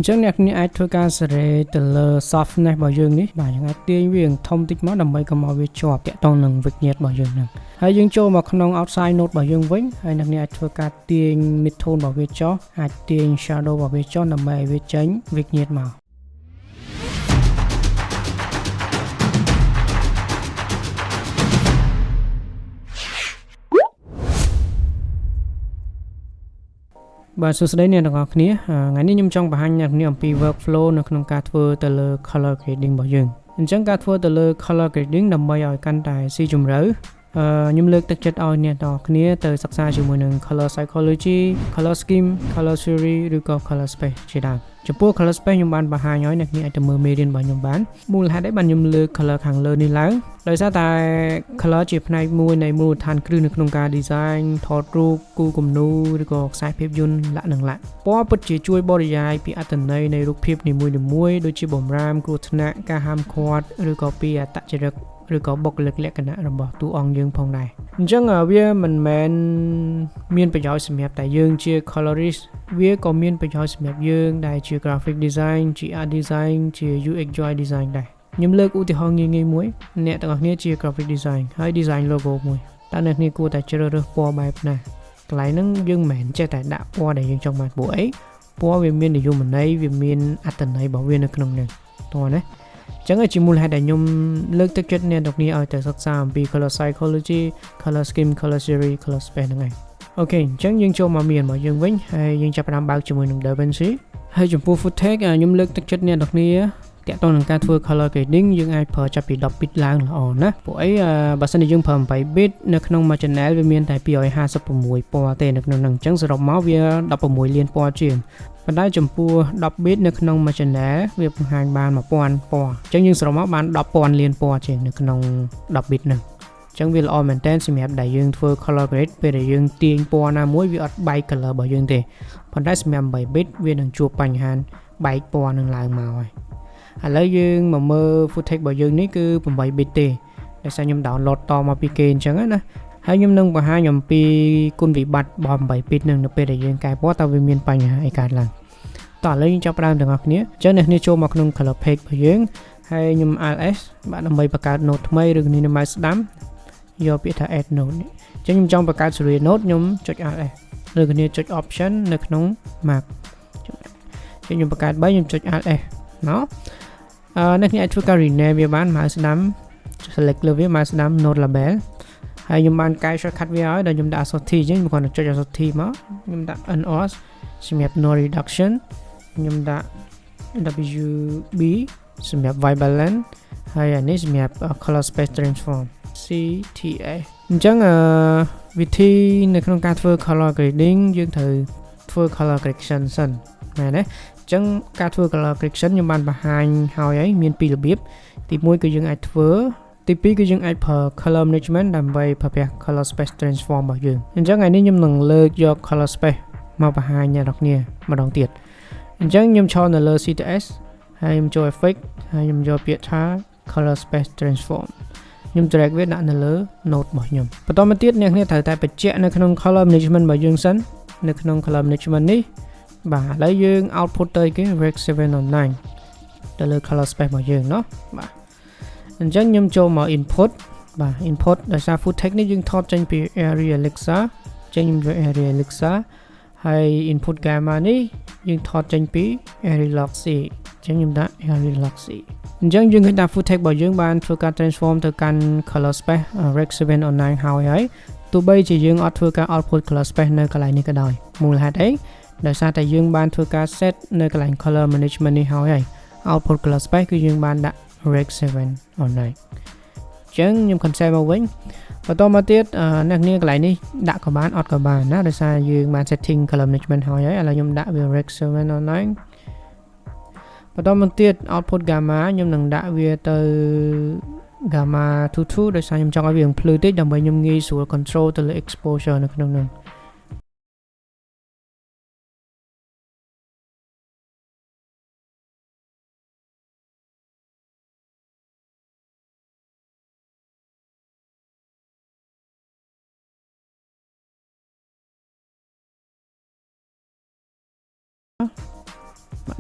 ចឹងអ្នកនេះអាចធ្វើការសេរីទៅលើ softness របស់យើងនេះបាទយើងអាចទាញវាធំតិចមកដើម្បីកុំឲ្យវាជាប់តាក់ទងនឹង vignette របស់យើងហ្នឹងហើយយើងចូលមកក្នុង outside node របស់យើងវិញហើយអ្នកនេះអាចធ្វើការទាញ mid tone របស់វាចុះអាចទាញ shadow របស់វាចុះដើម្បីឲ្យវាចេញ vignette មកបាទសួស្តីអ្នកទាំងអស់គ្នាថ្ងៃនេះខ្ញុំចង់បង្ហាញអ្នកអំពី workflow នៅក្នុងការធ្វើទៅលើ color grading របស់យើងអញ្ចឹងការធ្វើទៅលើ color grading ដើម្បីឲ្យកាន់តែស៊ីជម្រៅខ្ញុំលើកទឹកចិត្តឲ្យអ្នកទាំងអស់គ្នាទៅសិក្សាជាមួយនឹង color psychology color scheme color theory ឬក៏ color space ជាដើមចំពោះ color space ខ្ញុំបានបង្ហាញឲ្យអ្នកគ្នាអាចទៅមើលមេរៀនរបស់ខ្ញុំបានមូលហេតុអីបានខ្ញុំលើក color ខាងលើនេះឡើងដោយសារតែ color ជាផ្នែកមួយនៃមូលដ្ឋានគ្រឹះនៅក្នុងការ design ថតរូបគូគំនូរឬក៏ខ្សែភាពយន្តលក្ខណៈលក្ខពណ៌ពិតជាជួយបរិយាយពីអត្ថន័យនៃរូបភាពនីមួយៗដូចជាបំរាមគ្រោះថ្នាក់ការហាមឃាត់ឬក៏ពីអត្តចរិតឬក៏បុគ្គលិកលក្ខណៈរបស់តួអង្គយើងផងដែរអញ្ចឹងវាមិនមែនមានប្រយោជន៍សម្រាប់តែយើងជា colorist វាក៏មានប្រយោជន៍សម្រាប់យើងដែលជា graphic design ជា art design ជា UX UI design ដែរខ្ញុំលើកឧទាហរណ៍ងាយៗមួយអ្នកទាំងអស់គ្នាជា graphic design ហើយ design logo មួយតើអ្នកគ្នាគួរតែជ្រើសរើសពណ៌បែបណាកន្លែងហ្នឹងយើងមិនមែនចេះតែដាក់ពណ៌ដែលយើងចង់បានព្រោះអីពណ៌វាមាននិយមន័យវាមានអត្ថន័យរបស់វានៅក្នុងហ្នឹងតោះណាចឹងជាមូលហេតុដែលខ្ញុំលើកទឹកចិត្តអ្នកទាំងគ្នាឲ្យទៅសិក្សាអំពី color psychology color scheme color theory color space ហ្នឹងឯងអូខេអញ្ចឹងយើងចូលមកមានរបស់យើងវិញហើយយើងចាប់ផ្ដើមបើកជាមួយនឹង DaVinci ហើយចំពោះ footage ខ្ញុំលើកទឹកចិត្តអ្នកទាំងគ្នាតាក់ទងនឹងការធ្វើ color grading យើងអាចប្រើចាប់ពី10 bit ឡើងល្អណាព្រោះអីបើសិនជាយើងប្រើ8 bit នៅក្នុងមួយ channel វាមានតែ256ពណ៌ទេនៅក្នុងហ្នឹងអញ្ចឹងសរុបមកវា16លានពណ៌ជាងប៉ុន្តែចំពោះ10 bit នៅក្នុងមួយ channel វាបង្ហាញបាន1000ពណ៌អញ្ចឹងយើងសរុបមកបាន10,000លានពណ៌ជាងនៅក្នុង10 bit ហ្នឹងអញ្ចឹងវាល្អមែនតើសម្រាប់ដែលយើងធ្វើ color grade ពេលដែលយើងទាញពណ៌ណាមួយវាអត់បែក color របស់យើងទេប៉ុន្តែសម្រាប់8 bit វានឹងជួបបញ្ហាបែកពណ៌នឹងឡើងមកហើយឥឡូវយើងមកមើល footage របស់យើងនេះគឺ8 bit ទេដោយសារខ្ញុំ download តមកពីគេអញ្ចឹងណាហើយខ្ញុំនឹងបង្ហាញអំពីគុណវិបត្តិរបស់8 bit នឹងនៅពេលដែលយើងកែពណ៌តើវាមានបញ្ហាអីកើតឡើងតោះឥឡូវយើងចាប់ផ្ដើមទាំងអស់គ្នាអញ្ចឹងអ្នកគ្នាចូលមកក្នុង color page របស់យើងហើយខ្ញុំ ls បាទដើម្បីបង្កើត node ថ្មីឬគ្នានៅម៉ៅស្ដាំយកពាក្យថា add node នេះអញ្ចឹងខ្ញុំចង់បង្កើត serial node ខ្ញុំចុច ls ឬគ្នាចុច option នៅក្នុង map អញ្ចឹងខ្ញុំបង្កើត3ខ្ញុំចុច ls មកអ្នកគ្នាអាចធ្វើការ rename វាបានម៉ៅស្ដាំ select លើវាម៉ៅស្ដាំ node label ហើយខ្ញុំបានកែ shortcut វាឲ្យដល់ខ្ញុំដាក់ ASCII អញ្ចឹងខ្ញុំគ្រាន់តែចុច ASCII មកខ្ញុំដាក់ NOS សម្រាប់ node reduction ខ្ញុំដាក់ WB សម្រាប់ white balance ហើយអានេះសម្រាប់ color space transform CTA អញ្ចឹងវិធីនៅក្នុងការធ្វើ color grading យើងត្រូវធ្វើ color correction សិនមែនទេអញ្ចឹងការធ្វើ color correction ខ្ញុំបានបង្ហាញហើយមានពីររបៀបទី1គឺយើងអាចធ្វើទី2គឺយើងអាចប្រើ color management ដើម្បីប្រើប្រាស់ color space transform របស់យើងអញ្ចឹងថ្ងៃនេះខ្ញុំនឹងលើកយក color space មកបង្ហាញអ្នកនរគ្នាម្ដងទៀតអញ្ចឹងខ្ញុំឈរនៅលើ CTS ហើយខ្ញុំចូល effect ហើយខ្ញុំយកពាក្យថា color space transform ខ្ញុំ drag វាដាក់នៅលើ node របស់ខ្ញុំបន្តមកទៀតអ្នកគ្នាត្រូវតែបញ្ជាក់នៅក្នុង color management របស់យើងសិននៅក្នុង color management នេះបាទឥឡូវយើង output ទៅគេ rec 709ទៅលើ color space របស់យើងเนาะបាទអញ្ចឹងខ្ញុំចូលមក input បាទ input ដោយសារ footage នេះយើងថតចេញពី area Alexa ចេញខ្ញុំយក area Alexa ហើយ input gamma នេះយើងថតចេញពី area log C អញ្ចឹងខ្ញុំដាក់ area log C អញ្ចឹងយើងឃើញថា footage របស់យើងបានធ្វើការ transform ទៅកាន់ color space rec 709ហើយទោះបីជាយើងអត់ធ្វើការ output color space នៅកន្លែងនេះក៏ដោយមូលហេតុអីដោយសារតែយើងបានធ្វើការ set នៅកន្លែង color management នេះហើយ output color space គឺយើងបានដាក់ rec 709អញ្ចឹងខ្ញុំ cancel មកវិញបន្តមកទៀតអ្នកនាងកន្លែងនេះដាក់ក៏បានអត់ក៏បានណាដោយសារយើងបាន setting color management ហើយឥឡូវខ្ញុំដាក់វា rec 709បន្តមកទៀត output gamma ខ្ញុំនឹងដាក់វាទៅ gamma 22ដោយសារខ្ញុំចង់ឲ្យវាភ្លឺតិចដើម្បីខ្ញុំងាយស្រួល control ទៅលើ exposure នៅក្នុងនោះ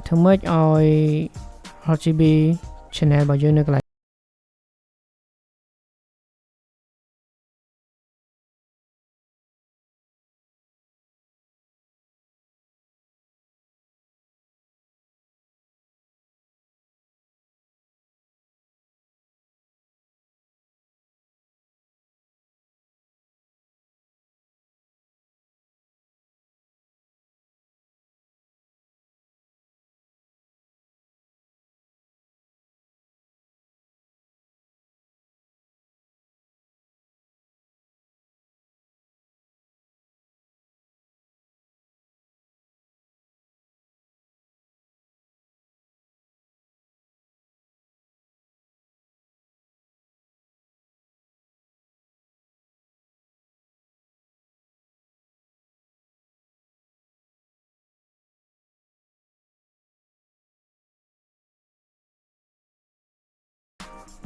ធ្វើម៉េចឲ្យ RGB channel របស់យើងនៅកន្លែង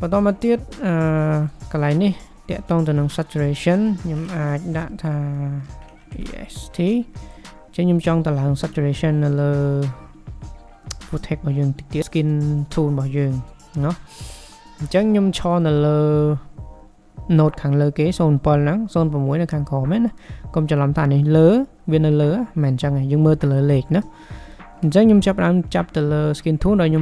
បន្តមកទៀតកន្លែងនេះតាក់ទងទៅនឹង saturation ខ្ញុំអាចដាក់ថា est ចឹងខ្ញុំចង់តម្លើង saturation នៅលើ footage របស់យើងតិចទៀត skin tone របស់យើងเนาะអញ្ចឹងខ្ញុំឈរនៅលើ node ខាងលើគេ07ហ្នឹង06នៅខាងក្រោមណាកុំច្រឡំថានេះលើវានៅលើមិនអញ្ចឹងទេយើងមើលទៅលើលេខណាអញ្ចឹងខ្ញុំចាប់ទៅលើ skin tone ដោយខ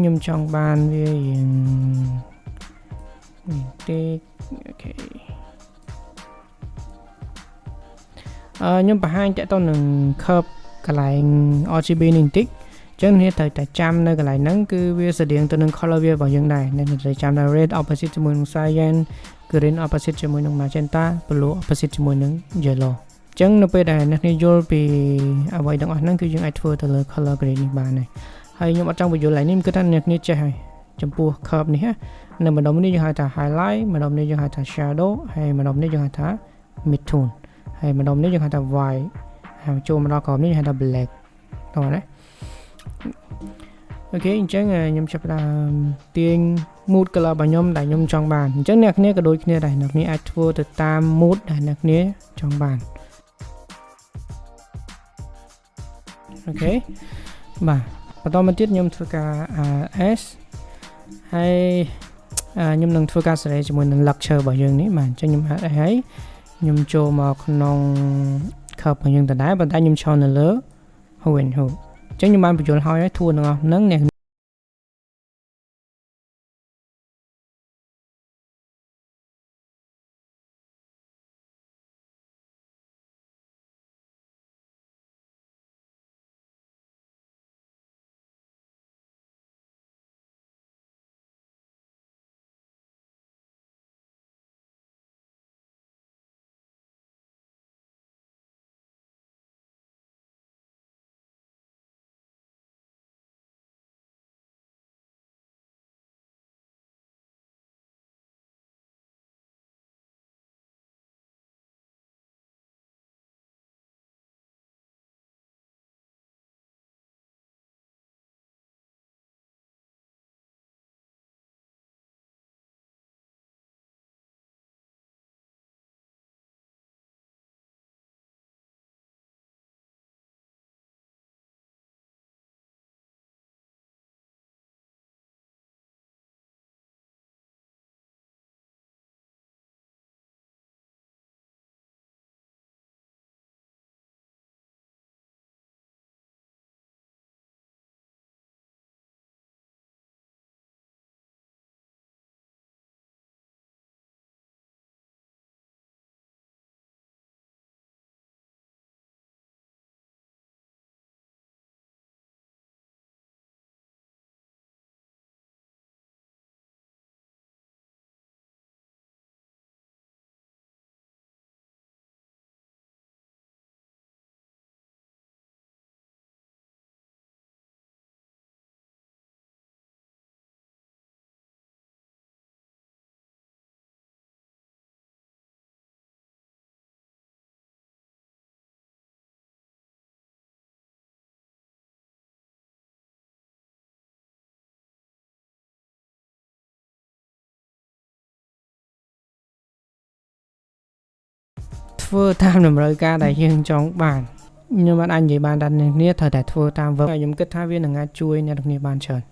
្ញុំចង់បានវារៀងតិចអូខេខ្ញុំបង្ហាញតាក់ទងនឹង curve កន្លែង RGB នេះបន្តិចអញ្ចឹងនេះត្រូវតែចាំនៅកន្លែងហ្នឹងគឺវាស្រដៀងទៅនឹង color wheel របស់យើងដែរអ្នកត្រូវចាំថា red opposite ជាមួយនឹង cyan green opposite ជាមួយនឹង magenta blue opposite ជាមួយនឹង yellow អញ្ចឹងនៅពេលដែលអ្នកយល់ពីអ្វីទាំងអស់ហ្នឹងគឺយើងអាចធ្វើទៅលើ color grade នេះបានហើយខ្ញុំអត់ចង់បញ្យល់ឡើយនេះខ្ញុំគិតថាអ្នកចេះហើយចំពោះ curve នេះនៅម្ដុំនេះយើងហៅថា highlight ម្ដុំនេះយើងហៅថា shadow ហើយម្ដុំនេះយើងហៅថា mid tone ហើយម្ដុំនេះយើងហៅថា white ហើយចូលមកដល់ក្រោមនេះយើងហៅថា black តោះណាអូខេអញ្ចឹងខ្ញុំចាប់ផ្ដើមទាញ mood color របស់ខ្ញុំដែលខ្ញុំចង់បានអញ្ចឹងអ្នកគ្នាក៏ដូចគ្នាដែរអ្នកគ្នាអាចធ្វើទៅតាម mood ដែលអ្នកគ្នាចង់បានអូខេបាទបន្តមកទៀតខ្ញុំធ្វើការ S ហើយខ្ញុំនឹងធ្វើការសេរីជាមួយនឹង lecture របស់យើងនេះបាទអញ្ចឹងខ្ញុំអាចឲ្យខ្ញុំចូលមកក្នុង curve របស់យើងដដែលប៉ុន្តែខ្ញុំឈរនៅលើ hue and hue អញ្ចឹងខ្ញុំបានបញ្យល់ហើយធួទាំងអស់ហ្នឹងអ្នក ធ្វើតាមតម្រូវការដែលយើងចង់បានខ្ញុំបានអាចនិយាយបានថាអ្នកគ្នាត្រូវតែធ្វើតាម work ខ្ញុំគិតថាវានឹងអាចជួយអ្នកគ្នាបានច្រើន